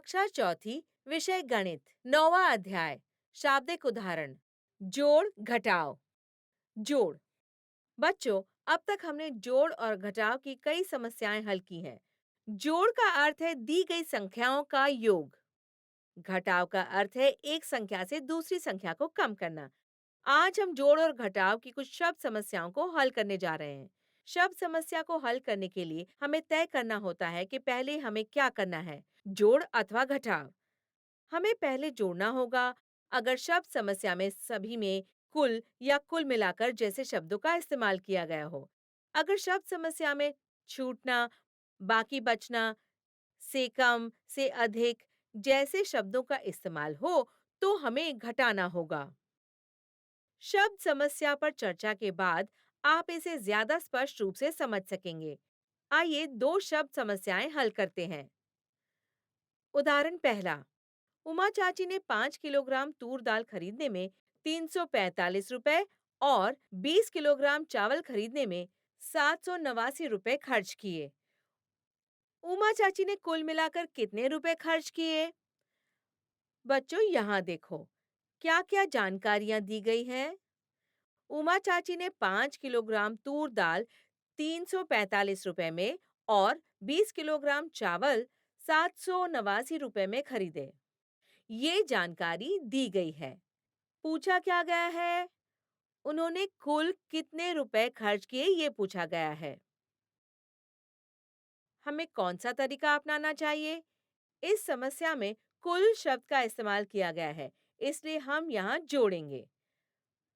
कक्षा चौथी, विषय गणित, 9वां अध्याय, शाब्दिक उदाहरण। जोड़ घटाव। जोड़। बच्चों, अब तक हमने जोड़ और घटाव की कई समस्याएं हल की हैं। जोड़ का अर्थ है दी गई संख्याओं का योग। घटाव का अर्थ है एक संख्या से दूसरी संख्या को कम करना। आज हम जोड़ और घटाव की कुछ शब्द समस्याओं को हल करने जा रहे हैं। शब्द समस्या को हल करने के लिए हमें तय करना होता है कि पहले हमें क्या करना है, जोड़ अथवा घटाव। हमें पहले जोड़ना होगा। अगर शब्द समस्या में सभी में कुल या कुल मिलाकर जैसे शब्दों का इस्तेमाल किया गया हो। अगर शब्द समस्या में छूटना, बाकी बचना, से कम, से अधिक जैसे शब्दों का इस्तेमाल हो, तो हमें घटाना होगा। शब्द समस्या पर चर्चा के बाद आप इसे ज्यादा स्पष्ट रूप से समझ सकेंगे। आइए दो शब्द समस्याएं हल करते हैं। उदाहरण पहला। उमा चाची ने 5 किलोग्राम तूर दाल खरीदने में 345 रुपए और 20 किलोग्राम चावल खरीदने में 789 रुपए खर्च किए। उमा चाची ने कुल मिलाकर कितने रुपए खर्च किए? बच्चों, यहाँ देखो, क्या क्या जानकारियां दी गई हैं। उमा चाची ने 5 किलोग्राम तूर दाल 345 रुपए में और 20 किलोग्राम चावल 789 रुपए में खरीदे। ये जानकारी दी गई है। पूछा क्या गया है? उन्होंने कुल कितने रुपए खर्च किए, ये पूछा गया है। हमें कौन सा तरीका अपनाना चाहिए? इस समस्या में कुल शब्द का इस्तेमाल किया गया है, इसलिए हम यहाँ जोड़ेंगे।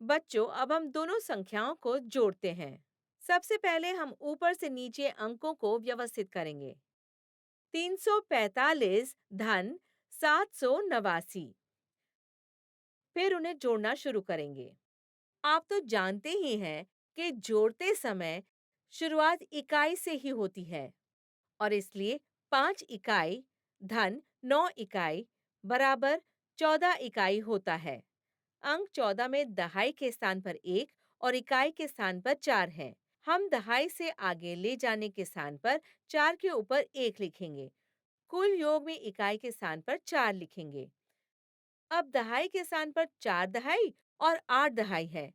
बच्चों, अब हम दोनों संख्याओं को जोड़ते हैं। सबसे पहले हम ऊपर से नीचे अंकों को व्यवस्थित करेंगे। 345 धन 789। फिर उन्हें जोड़ना शुरू करेंगे। आप तो जानते ही हैं कि जोड़ते समय शुरुआत इकाई से ही होती है और इसलिए 5 इकाई धन 9 इकाई बराबर 14 इकाई होता है। अंक 14 में दहाई के स्थान पर 1 और इकाई के स्थान पर 4 है। हम दहाई से आगे ले जाने के स्थान पर 4 के ऊपर 1 लिखेंगे। कुल योग में इकाई के स्थान पर 4 लिखेंगे। अब दहाई के स्थान पर 4 दहाई और 8 दहाई है,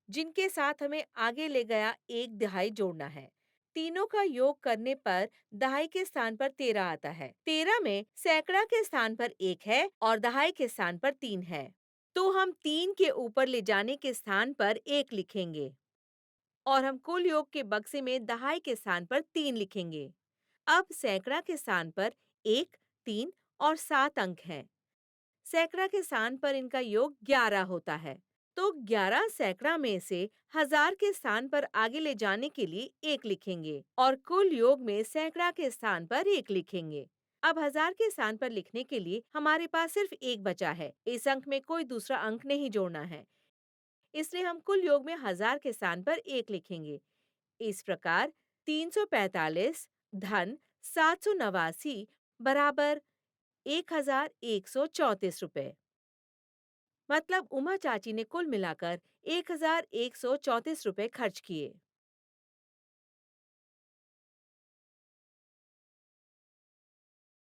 जिनके साथ हमें आगे ले गया 1 दहाई जोड़ना है। तीनों का योग करने पर दहाई के स्थान पर 13 आता है। 13 में सैकड़ा के स्थान पर 1 है और दहाई के स्थान पर 3 है। तो हम 3 के ऊपर ले जाने के स्थान पर 1 लिखेंगे और हम कुल योग के बक्से में दहाई के स्थान पर 3 लिखेंगे। अब सैकड़ा के स्थान पर 1, 3 और 7 अंक हैं। सैकड़ा के स्थान पर इनका योग 11 होता है। तो 11 सैकड़ा में से हजार के स्थान पर आगे ले जाने के लिए 1 लिखेंगे और कुल योग में सैकड़ा के स्थान पर 1 लिखेंगे। अब हजार के स्थान पर लिखने के लिए हमारे पास सिर्फ 1 बचा है। इस अंक में कोई दूसरा अंक नहीं जोड़ना है, इसलिए हम कुल योग में हजार के स्थान पर 1 लिखेंगे। इस प्रकार 345 धन 789 बराबर 1134 रुपए। मतलब उमा चाची ने कुल मिलाकर 1134 रुपए खर्च किए।